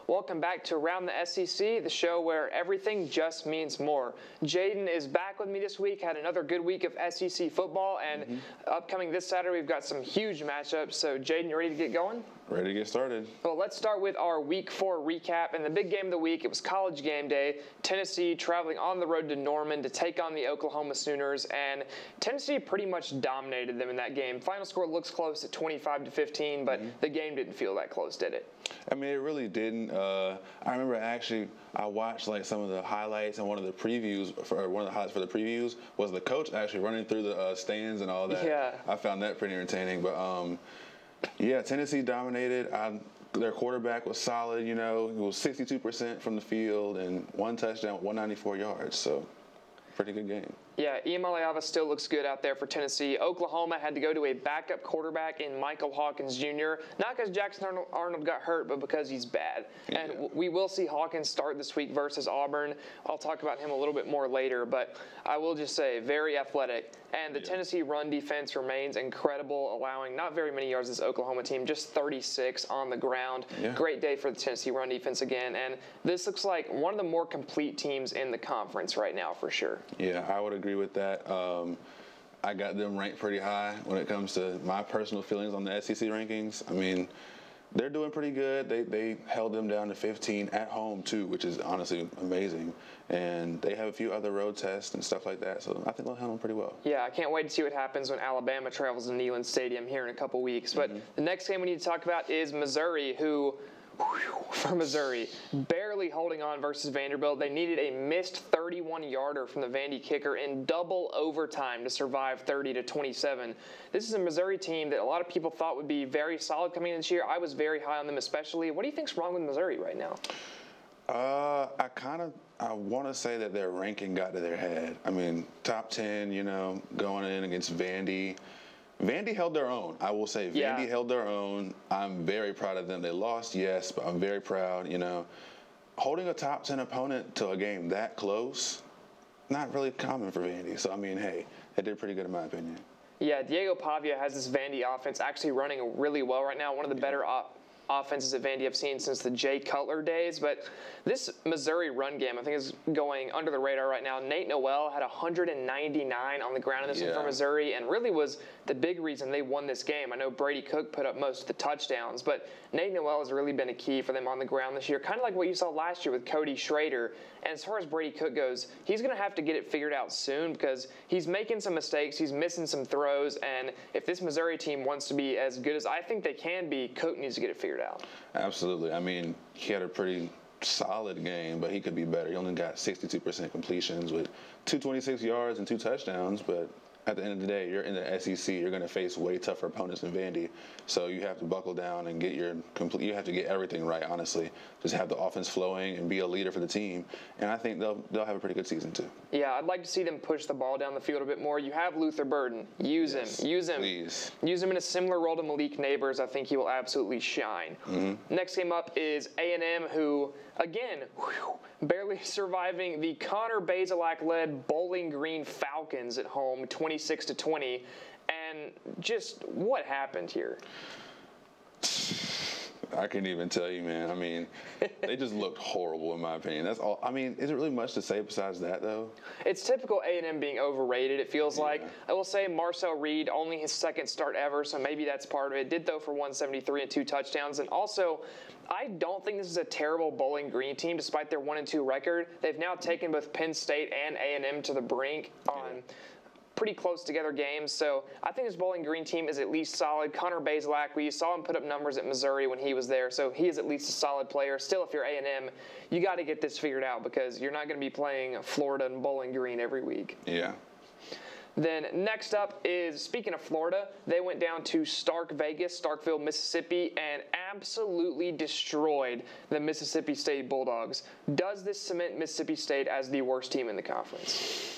Welcome back to Around the SEC, the show where everything just means more. Jaden is back with me this week, had another good week of SEC football, and upcoming this Saturday, we've got some huge matchups. So, Jaden, you ready to get going? Ready to get started. Well, let's start with our Week 4 recap. And the big game of the week, it was College game day. Tennessee traveling on the road to Norman to take on the Oklahoma Sooners, and Tennessee pretty much dominated them in that game. Final score looks close at 25-15, but the game didn't feel that close, did it? I mean, it really didn't. I remember I watched like some of the highlights, and one of the highlights for the previews was the coach actually running through the stands and all that. Yeah. I found that pretty entertaining. But yeah, Tennessee dominated. Their quarterback was solid. You know, he was 62% from the field and one touchdown, 194 yards. So, pretty good game. Yeah, Iamaleava still looks good out there for Tennessee. Oklahoma had to go to a backup quarterback in Michael Hawkins Jr., not because Jackson Arnold got hurt, but because he's bad. Yeah. And we will see Hawkins start this week versus Auburn. I'll talk about him a little bit more later, but I will just say, very athletic. And the Tennessee run defense remains incredible, allowing not very many yards this Oklahoma team, just 36 on the ground. Yeah. Great day for the Tennessee run defense again. And this looks like one of the more complete teams in the conference right now, for sure. Yeah, I would agree with that. I got them ranked pretty high when it comes to my personal feelings on the SEC rankings. I mean, they're doing pretty good. They held them down to 15 at home too, which is honestly amazing. And they have a few other road tests and stuff like that, so I think they'll handle them pretty well. Yeah, I can't wait to see what happens when Alabama travels to Neyland Stadium here in a couple weeks. But the next game we need to talk about is Missouri, who for Missouri, barely holding on versus Vanderbilt. They needed a missed 31-yarder from the Vandy kicker in double overtime to survive 30-27. This is a Missouri team that a lot of people thought would be very solid coming in this year. I was very high on them especially. What do you think's wrong with Missouri right now? I want to say that their ranking got to their head. I mean, top 10, you know, going in against Vandy. Vandy held their own. I will say Vandy held their own. I'm very proud of them. They lost, yes, but I'm very proud. You know, holding a top 10 opponent to a game that close, not really common for Vandy. So, I mean, hey, they did pretty good in my opinion. Yeah, Diego Pavia has this Vandy offense actually running really well right now. One of the better offenses that Vandy have seen since the Jay Cutler days. But this Missouri run game, I think, is going under the radar right now. Nate Noel had 199 on the ground in this one for Missouri, and really was the big reason they won this game. I know Brady Cook put up most of the touchdowns, but Nate Noel has really been a key for them on the ground this year, kind of like what you saw last year with Cody Schrader. And as far as Brady Cook goes, he's going to have to get it figured out soon because he's making some mistakes, he's missing some throws, and if this Missouri team wants to be as good as I think they can be, Cook needs to get it figured out. Absolutely. I mean, he had a pretty solid game, but he could be better. He only got 62% completions with 226 yards and 2 touchdowns, but at the end of the day, you're in the SEC. You're going to face way tougher opponents than Vandy. So you have to buckle down and get you have to get everything right, honestly. Just have the offense flowing and be a leader for the team. And I think they'll have a pretty good season, too. Yeah, I'd like to see them push the ball down the field a bit more. You have Luther Burden. Use him. Please. Use him in a similar role to Malik Neighbors. I think he will absolutely shine. Next game up is A&M, who, again, barely surviving the Connor Bazelak-led Bowling Green Falcons at home, 26-20. And just what happened here? I can't even tell you, man. I mean, they just looked horrible, in my opinion. That's all. I mean, is it really much to say besides that, though? It's typical A&M being overrated, it feels like. I will say Marcel Reed, only his second start ever, so maybe that's part of it. Did throw for 173 and 2 touchdowns. And also, I don't think this is a terrible Bowling Green team, despite their 1-2 record. They've now taken both Penn State and A&M to the brink on pretty close together games. So I think this Bowling Green team is at least solid. Connor Bazelak, we saw him put up numbers at Missouri when he was there, so he is at least a solid player. Still, if you're A&M, you got to get this figured out because you're not going to be playing Florida and Bowling Green every week. Yeah. Then next up is, speaking of Florida, they went down to Starkville, Mississippi, and absolutely destroyed the Mississippi State Bulldogs. Does this cement Mississippi State as the worst team in the conference?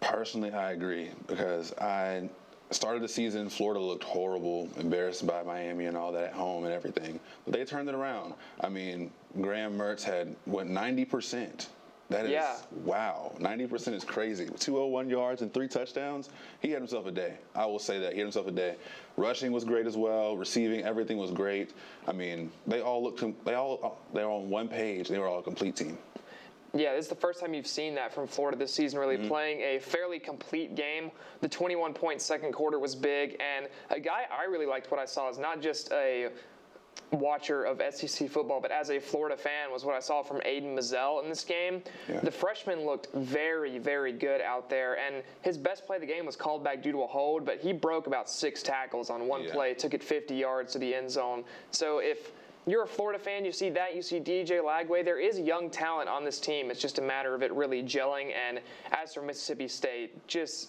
Personally, I agree because I started the season, Florida looked horrible, embarrassed by Miami and all that at home and everything. But they turned it around. I mean, Graham Mertz went 90% That is, wow. 90% is crazy. 201 yards and 3 touchdowns. He had himself a day. I will say that. He had himself a day. Rushing was great as well. Receiving, everything was great. I mean, they were on one page. They were all a complete team. Yeah, this is the first time you've seen that from Florida this season, really playing a fairly complete game. The 21-point second quarter was big, and a guy I really liked what I saw is not just a watcher of SEC football, but as a Florida fan was what I saw from Aiden Mazzell in this game. Yeah. The freshman looked very, very good out there, and his best play of the game was called back due to a hold, but he broke about 6 tackles on one play, took it 50 yards to the end zone. So if you're a Florida fan, you see that, you see DJ Lagway. There is young talent on this team. It's just a matter of it really gelling. And as for Mississippi State,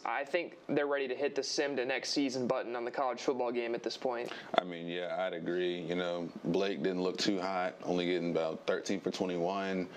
I think they're ready to hit the sim to next season button on the college football game at this point. I mean, yeah, I'd agree. You know, Blake didn't look too hot, only getting about 13 for 21.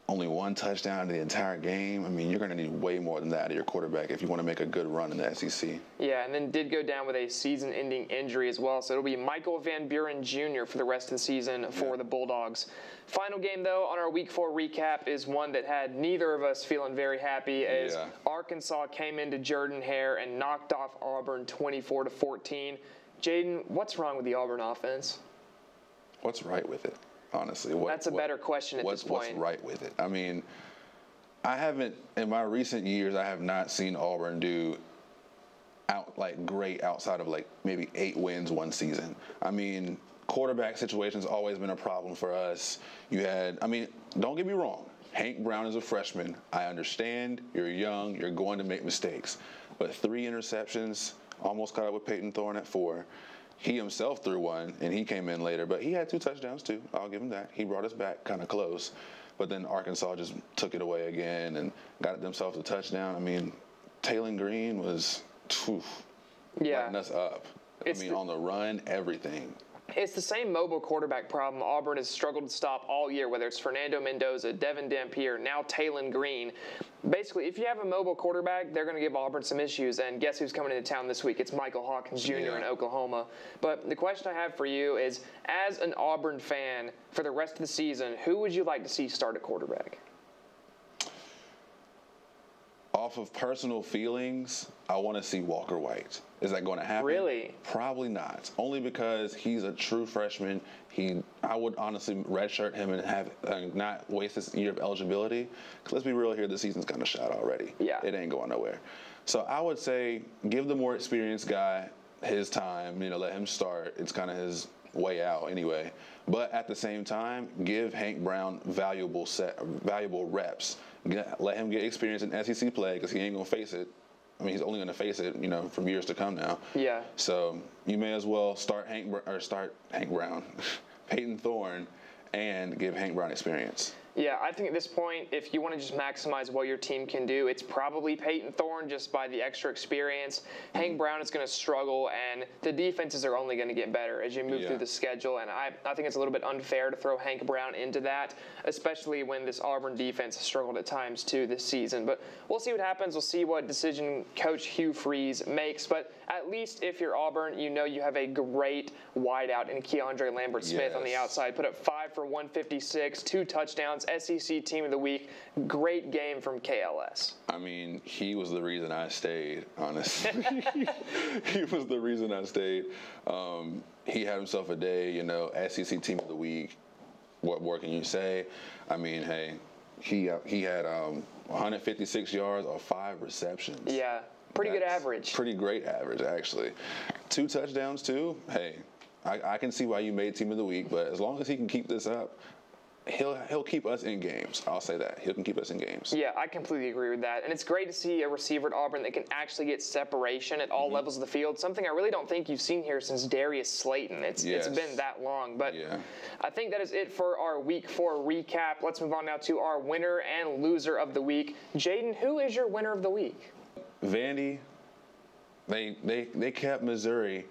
Only 1 touchdown in the entire game. I mean, you're going to need way more than that out of your quarterback if you want to make a good run in the SEC. Yeah, and then did go down with a season-ending injury as well. So it'll be Michael Van Buren Jr. for the rest of the season for the Bulldogs. Final game, though, on our Week 4 recap is one that had neither of us feeling very happy as Arkansas came into Jordan-Hare and knocked off Auburn 24-14. Jaden, what's wrong with the Auburn offense? What's right with it? Honestly, that's a better question at this point. What's right with it? I mean, in my recent years, I have not seen Auburn do great outside of maybe 8 wins one season. I mean, quarterback situation's always been a problem for us. Don't get me wrong. Hank Brown is a freshman. I understand you're young, you're going to make mistakes. But 3 interceptions, almost caught up with Peyton Thorne at 4. He himself threw 1, and he came in later. But he had 2 touchdowns, too. I'll give him that. He brought us back kind of close. But then Arkansas just took it away again and got themselves a touchdown. I mean, Taylon Green was lighting us up. On the run, everything. It's the same mobile quarterback problem Auburn has struggled to stop all year, whether it's Fernando Mendoza, Devin Dampier, now Taylon Green. Basically, if you have a mobile quarterback, they're going to give Auburn some issues. And guess who's coming into town this week? It's Michael Hawkins Jr. in Oklahoma. But the question I have for you is, as an Auburn fan, for the rest of the season, who would you like to see start at quarterback? Off of personal feelings, I want to see Walker White. Is that going to happen? Really? Probably not. Only because he's a true freshman. I would honestly redshirt him and have not waste this year of eligibility. Let's be real here. The season's kind of shot already. Yeah. It ain't going nowhere. So I would say give the more experienced guy his time. Let him start. It's kind of his way out anyway. But at the same time, give Hank Brown valuable reps. Let him get experience in SEC play because he ain't going to face it. He's only going to face it, from years to come now. Yeah. So you may as well start Hank Brown, Peyton Thorne, and give Hank Brown experience. Yeah, I think at this point, if you want to just maximize what your team can do, it's probably Peyton Thorne just by the extra experience. Hank Brown is going to struggle, and the defenses are only going to get better as you move through the schedule. And I think it's a little bit unfair to throw Hank Brown into that, especially when this Auburn defense has struggled at times too this season. But we'll see what happens. We'll see what decision Coach Hugh Freeze makes. But at least if you're Auburn, you have a great wideout in Keandre Lambert-Smith on the outside. Put up 5 for 156, 2 touchdowns. SEC Team of the Week. Great game from KLS. He was the reason I stayed, honestly. He was the reason I stayed. He had himself a day, SEC Team of the Week. What more can you say? Hey, he had 156 yards or 5 receptions. Yeah, pretty good average. Pretty great average, actually. 2 touchdowns, too. Hey, I can see why you made Team of the Week, but as long as he can keep this up, he'll keep us in games. I'll say that. He can keep us in games. Yeah, I completely agree with that. And it's great to see a receiver at Auburn that can actually get separation at all levels of the field, something I really don't think you've seen here since Darius Slayton. It's been that long. But I think that is it for our Week 4 recap. Let's move on now to our winner and loser of the week. Jaden, who is your winner of the week? Vandy. They kept Missouri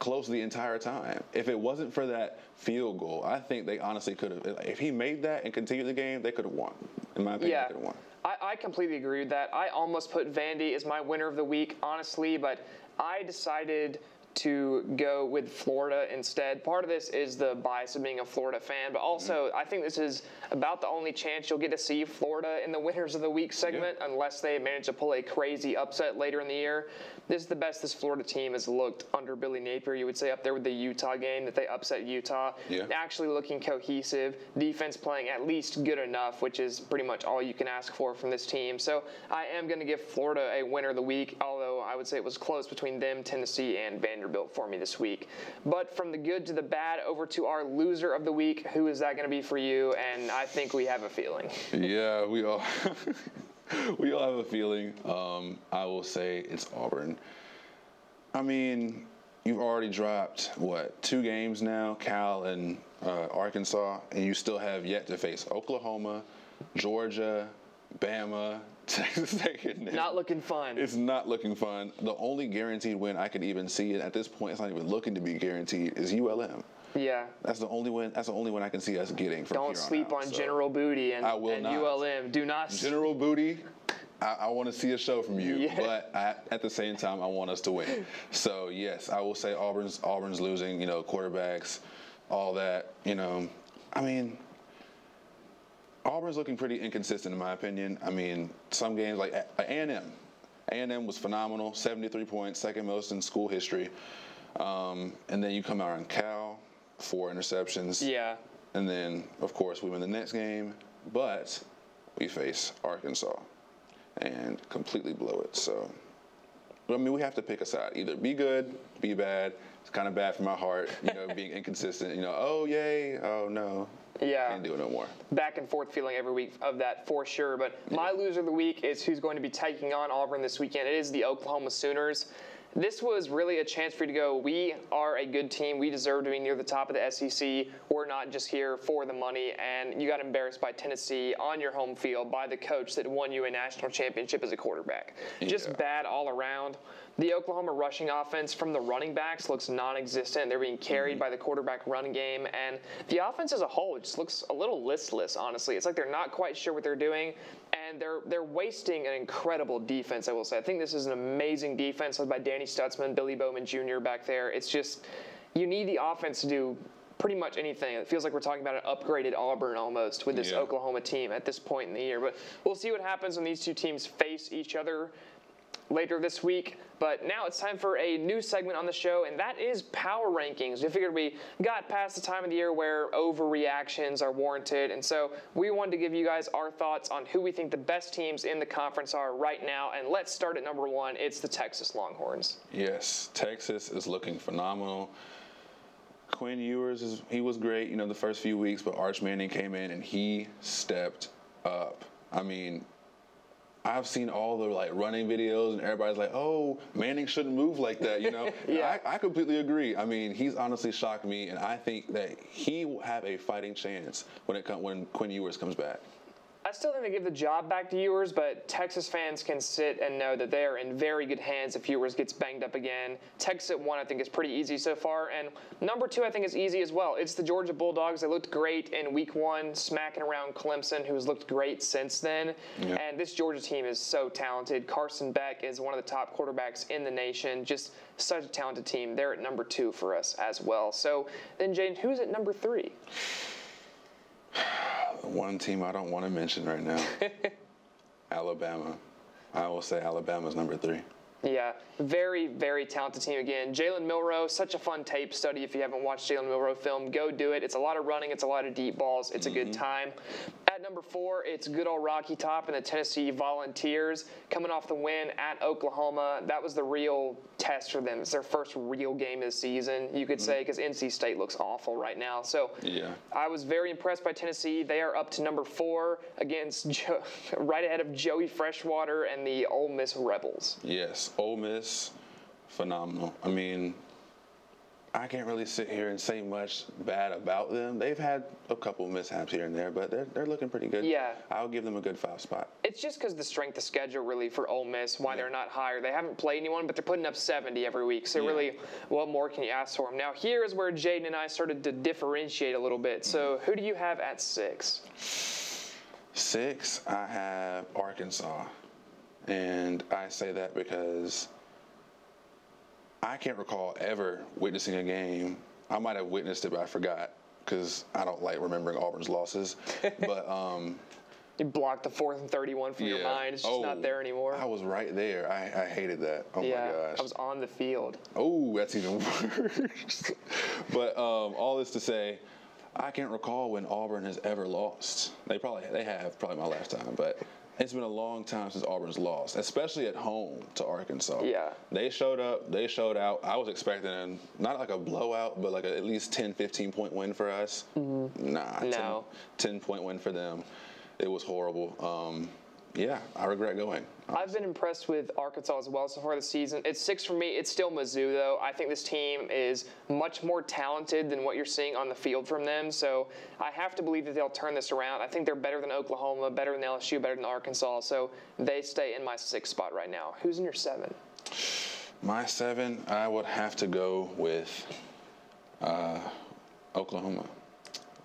close the entire time. If it wasn't for that field goal, I think they honestly could have. If he made that and continued the game, they could have won. In my opinion, they could have won. I completely agree with that. I almost put Vandy as my winner of the week, honestly, but I decided to go with Florida instead. Part of this is the bias of being a Florida fan, but also I think this is about the only chance you'll get to see Florida in the Winners of the Week segment unless they manage to pull a crazy upset later in the year. This is the best this Florida team has looked under Billy Napier. You would say up there with the Utah game that they upset Utah. Actually looking cohesive, defense playing at least good enough, which is pretty much all you can ask for from this team. So I am going to give Florida a Winner of the Week, although I would say it was close between them, Tennessee, and Vanderbilt for me this week. But from the good to the bad, over to our Loser of the Week. Who is that going to be for you? And I think we have a feeling. Yeah, we all we all have a feeling. I will say it's Auburn. I mean, you've already dropped, 2 games now, Cal and Arkansas, and you still have yet to face Oklahoma, Georgia, Bama, Texas A&M. Not looking fun. It's not looking fun. The only guaranteed win I could even see, and at this point it's not even looking to be guaranteed, is ULM. Yeah. That's the only win. That's the only one I can see us getting from Don't here on sleep out. on General Booty and not. ULM. Do not. General Booty, I want to see a show from you, but at the same time, I want us to win. So yes, I will say Auburn's losing. Quarterbacks, all that. I mean, Auburn's looking pretty inconsistent in my opinion. I mean, some games like A&M. A&M was phenomenal, 73 points, second most in school history. And then you come out on Cal, 4 interceptions. Yeah. And then, of course, we win the next game, but we face Arkansas and completely blow it. So, I mean, we have to pick a side. Either be good, be bad. It's kind of bad for my heart, being inconsistent. Oh, yay, oh, no. Yeah. Can't do it no more. Back and forth feeling every week of that for sure. But my Loser of the Week is who's going to be taking on Auburn this weekend. It is the Oklahoma Sooners. This was really a chance for you to go, we are a good team. We deserve to be near the top of the SEC. We're not just here for the money. And you got embarrassed by Tennessee on your home field by the coach that won you a national championship as a quarterback. Just bad all around. The Oklahoma rushing offense from the running backs looks non-existent. They're being carried by the quarterback run game. And the offense as a whole just looks a little listless, honestly. It's like they're not quite sure what they're doing. And they're wasting an incredible defense, I will say. I think this is an amazing defense led by Danny Stutzman, Billy Bowman Jr. back there. It's just, you need the offense to do pretty much anything. It feels like we're talking about an upgraded Auburn almost with this Oklahoma team at this point in the year. But we'll see what happens when these two teams face each other later this week. But now it's time for a new segment on the show, and that is Power Rankings. We figured we got past the time of the year where overreactions are warranted, and so we wanted to give you guys our thoughts on who we think the best teams in the conference are right now. And let's start at number 1. It's the Texas Longhorns. Yes, Texas is looking phenomenal. Quinn Ewers, he was great, the first few weeks, but Arch Manning came in and he stepped up. I mean, I've seen all the running videos and everybody's like, oh, Manning shouldn't move like that, I completely agree. I mean, he's honestly shocked me, and I think that he will have a fighting chance when Quinn Ewers comes back. I still think they give the job back to Ewers, but Texas fans can sit and know that they are in very good hands if Ewers gets banged up again. Texas at 1, I think, is pretty easy so far. And number 2, I think, is easy as well. It's the Georgia Bulldogs. They looked great in week 1, smacking around Clemson, who's looked great since then. Yeah. And this Georgia team is so talented. Carson Beck is one of the top quarterbacks in the nation. Just such a talented team. They're at number 2 for us as well. So then, Jaden, who's at number 3? One team I don't want to mention right now. Alabama. I will say Alabama's number 3. Yeah, very, very talented team again. Jalen Milroe, such a fun tape study. If you haven't watched Jalen Milroe film, go do it. It's a lot of running. It's a lot of deep balls. It's a good time. At number 4, it's good old Rocky Top and the Tennessee Volunteers coming off the win at Oklahoma. That was the real test for them. It's their first real game of the season, you could say, because NC State looks awful right now. So I was very impressed by Tennessee. They are up to number 4 against right ahead of Joey Freshwater and the Ole Miss Rebels. Yes, Ole Miss, phenomenal. I mean, I can't really sit here and say much bad about them. They've had a couple mishaps here and there, but they're looking pretty good. Yeah. I'll give them a good 5 spot. It's just because the strength of schedule really for Ole Miss, why they're not higher. They haven't played anyone, but they're putting up 70 every week. So really, what more can you ask for them? Now, here is where Jaden and I started to differentiate a little bit. So who do you have at 6? 6, I have Arkansas. And I say that because I can't recall ever witnessing a game. I might have witnessed it, but I forgot because I don't like remembering Auburn's losses. But you blocked the 4th and 31 from your mind. It's just not there anymore. I was right there. I hated that. Oh my gosh. I was on the field. Oh, that's even worse. But all this to say, I can't recall when Auburn has ever lost. They have my lifetime, but it's been a long time since Auburn's lost, especially at home to Arkansas. Yeah. They showed up. They showed out. I was expecting not like a blowout, but like at least 10, 15-point win for us. Mm-hmm. No. 10-point win for them. It was horrible. I regret going. Honestly. I've been impressed with Arkansas as well so far this season. It's 6 for me. It's still Mizzou, though. I think this team is much more talented than what you're seeing on the field from them. So I have to believe that they'll turn this around. I think they're better than Oklahoma, better than LSU, better than Arkansas. So they stay in my 6th spot right now. Who's in your 7? My 7, I would have to go with Oklahoma.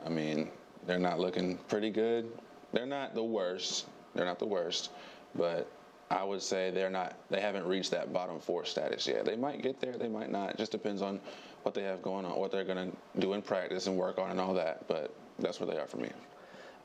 I mean, they're not looking pretty good. They're not the worst. But I would say they haven't reached that bottom 4 status yet. They might get there, they might not. It just depends on what they have going on, what they're going to do in practice and work on and all that. But that's where they are for me.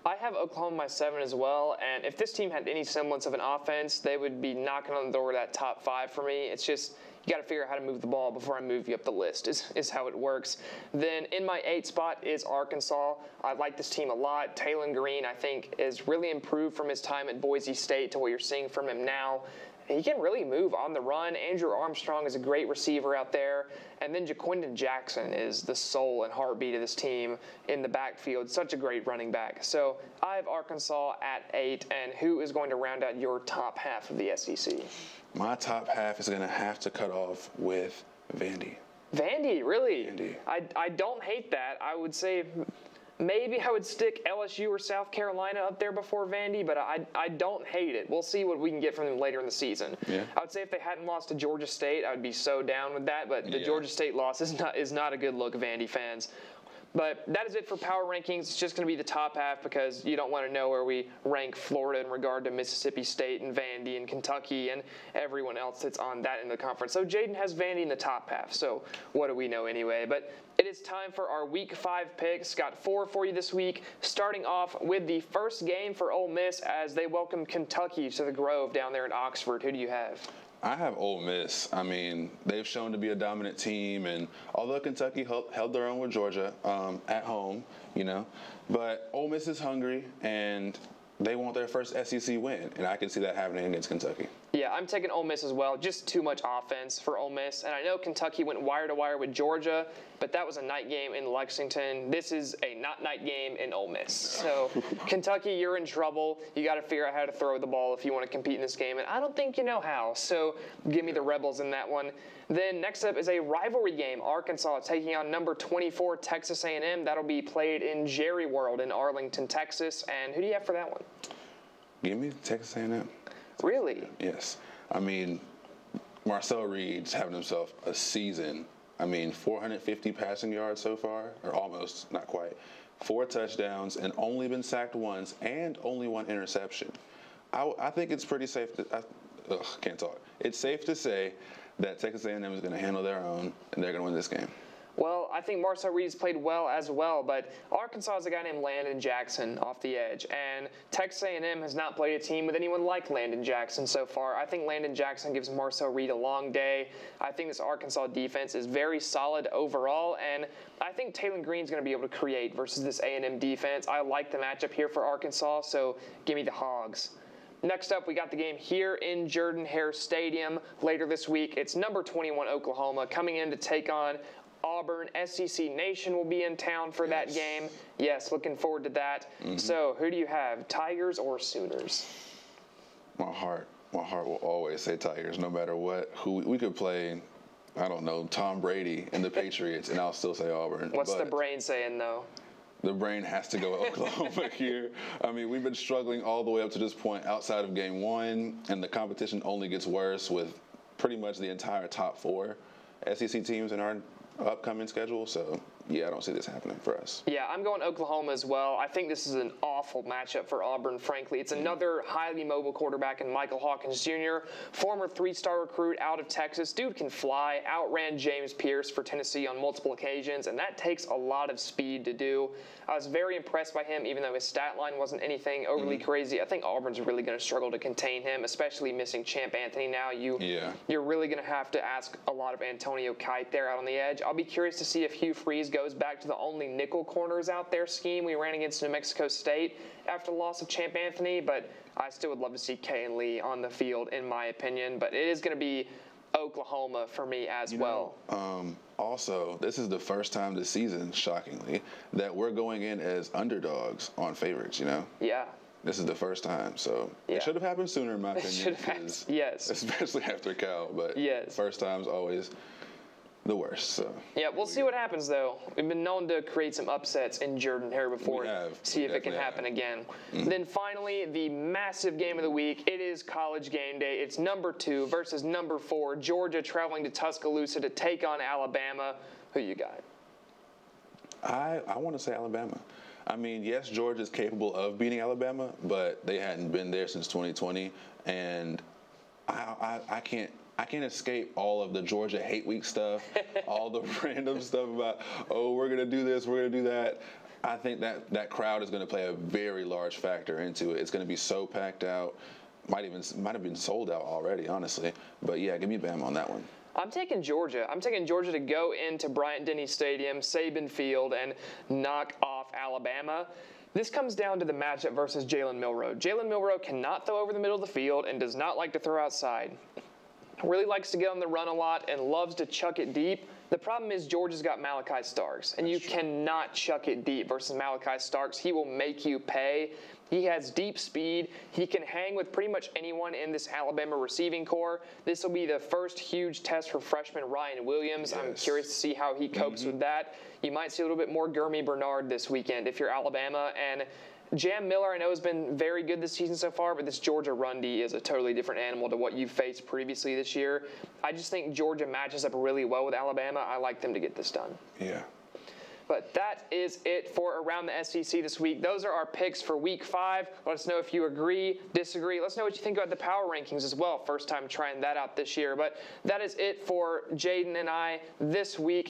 I have Oklahoma my 7 as well, and if this team had any semblance of an offense, they would be knocking on the door of that top 5 for me. It's just you got to figure out how to move the ball before I move you up the list is how it works. Then in my 8th spot is Arkansas. I like this team a lot. Taylor Green, I think, is really improved from his time at Boise State to what you're seeing from him now. He can really move on the run. Andrew Armstrong is a great receiver out there. And then Jaquindon Jackson is the soul and heartbeat of this team in the backfield. Such a great running back. So I have Arkansas at 8. And who is going to round out your top half of the SEC? My top half is going to have to cut off with Vandy. Vandy, really? Vandy. I don't hate that. I would say maybe I would stick LSU or South Carolina up there before Vandy, but I don't hate it. We'll see what we can get from them later in the season. Yeah. I would say if they hadn't lost to Georgia State, I would be so down with that, but the Georgia State loss is not a good look, Vandy fans. But that is it for power rankings. It's just going to be the top half because you don't want to know where we rank Florida in regard to Mississippi State and Vandy and Kentucky and everyone else that's on that end of the conference. So Jaden has Vandy in the top half. So what do we know anyway? But it is time for our Week 5 picks. Got 4 for you this week. Starting off with the first game for Ole Miss as they welcome Kentucky to the Grove down there in Oxford. Who do you have? I have Ole Miss. I mean, they've shown to be a dominant team, and although Kentucky held their own with Georgia at home, but Ole Miss is hungry, and they want their first SEC win, and I can see that happening against Kentucky. Yeah, I'm taking Ole Miss as well. Just too much offense for Ole Miss. And I know Kentucky went wire to wire with Georgia, but that was a night game in Lexington. This is a not night game in Ole Miss. So Kentucky, you're in trouble. You got to figure out how to throw the ball if you want to compete in this game, and I don't think you know how. So give me the Rebels in that one. Then next up is a rivalry game. Arkansas taking on number 24 Texas A&M. That'll be played in Jerry World in Arlington, Texas. And who do you have for that one? Give me Texas A&M. Really? Yes. I mean, Marcel Reed's having himself a season. I mean, 450 passing yards so far, or almost, not quite. 4 touchdowns and only been sacked once and only 1 interception. I think it's pretty safe to can't talk. It's safe to say that Texas A&M is going to handle their own and they're going to win this game. Well, I think Marcel Reed's played well as well, but Arkansas has a guy named Landon Jackson off the edge, and Texas A&M has not played a team with anyone like Landon Jackson so far. I think Landon Jackson gives Marcel Reed a long day. I think this Arkansas defense is very solid overall, and I think Taylor Green's going to be able to create versus this A&M defense. I like the matchup here for Arkansas, so give me the Hogs. Next up, we got the game here in Jordan-Hare Stadium later this week. It's number 21 Oklahoma coming in to take on Auburn. SEC Nation will be in town for that game. Yes, looking forward to that. Mm-hmm. So, who do you have, Tigers or Sooners? My heart will always say Tigers, no matter what. We could play, I don't know, Tom Brady and the Patriots, and I'll still say Auburn. What's the brain saying, though? The brain has to go Oklahoma here. I mean, we've been struggling all the way up to this point outside of game 1, and the competition only gets worse with pretty much the entire top 4 SEC teams in our upcoming schedule. So yeah, I don't see this happening for us. Yeah, I'm going Oklahoma as well. I think this is an awful matchup for Auburn, frankly. It's another highly mobile quarterback in Michael Hawkins Jr., former 3-star recruit out of Texas. Dude can fly, outran James Pierce for Tennessee on multiple occasions, and that takes a lot of speed to do. I was very impressed by him, even though his stat line wasn't anything overly crazy. I think Auburn's really going to struggle to contain him, especially missing Champ Anthony now. You're really going to have to ask a lot of Antonio Kite there out on the edge. I'll be curious to see if Hugh Freeze goes back to the only nickel corners out there scheme we ran against New Mexico State after the loss of Champ Anthony, but I still would love to see Kay and Lee on the field, in my opinion. But it is going to be Oklahoma for me as well. Also, this is the first time this season, shockingly, that we're going in as underdogs on favorites, Yeah. This is the first time, so it should have happened sooner, in my opinion. Should have happened, yes. Especially after Cal, but first time's always the worst. So yeah, we'll see what happens, though. We've been known to create some upsets in Jordan Hare before. See if it can happen again. Then finally, the massive game of the week. It is College Game Day. It's number 2 versus number 4. Georgia traveling to Tuscaloosa to take on Alabama. Who you got? I want to say Alabama. I mean, yes, Georgia's capable of beating Alabama, but they hadn't been there since 2020, and I can't escape all of the Georgia Hate Week stuff, all the random stuff about, we're going to do this, we're going to do that. I think that crowd is going to play a very large factor into it. It's going to be so packed out. Might have been sold out already, honestly. But yeah, give me Bama on that one. I'm taking Georgia. I'm taking Georgia to go into Bryant-Denny Stadium, Saban Field, and knock off Alabama. This comes down to the matchup versus Jalen Milroe. Jalen Milroe cannot throw over the middle of the field and does not like to throw outside. Really likes to get on the run a lot and loves to chuck it deep. The problem is Georgia's got Malachi Starks, and you cannot chuck it deep versus Malachi Starks. He will make you pay. He has deep speed. He can hang with pretty much anyone in this Alabama receiving core. This will be the first huge test for freshman Ryan Williams. I'm curious to see how he copes with that. You might see a little bit more Gurmy Bernard this weekend if you're Alabama. And Jam Miller, I know, has been very good this season so far, but this Georgia run D is a totally different animal to what you've faced previously this year. I just think Georgia matches up really well with Alabama. I like them to get this done. Yeah. But that is it for Around the SEC this week. Those are our picks for Week 5. Let us know if you agree, disagree. Let us know what you think about the power rankings as well. First time trying that out this year. But that is it for Jaden and I this week.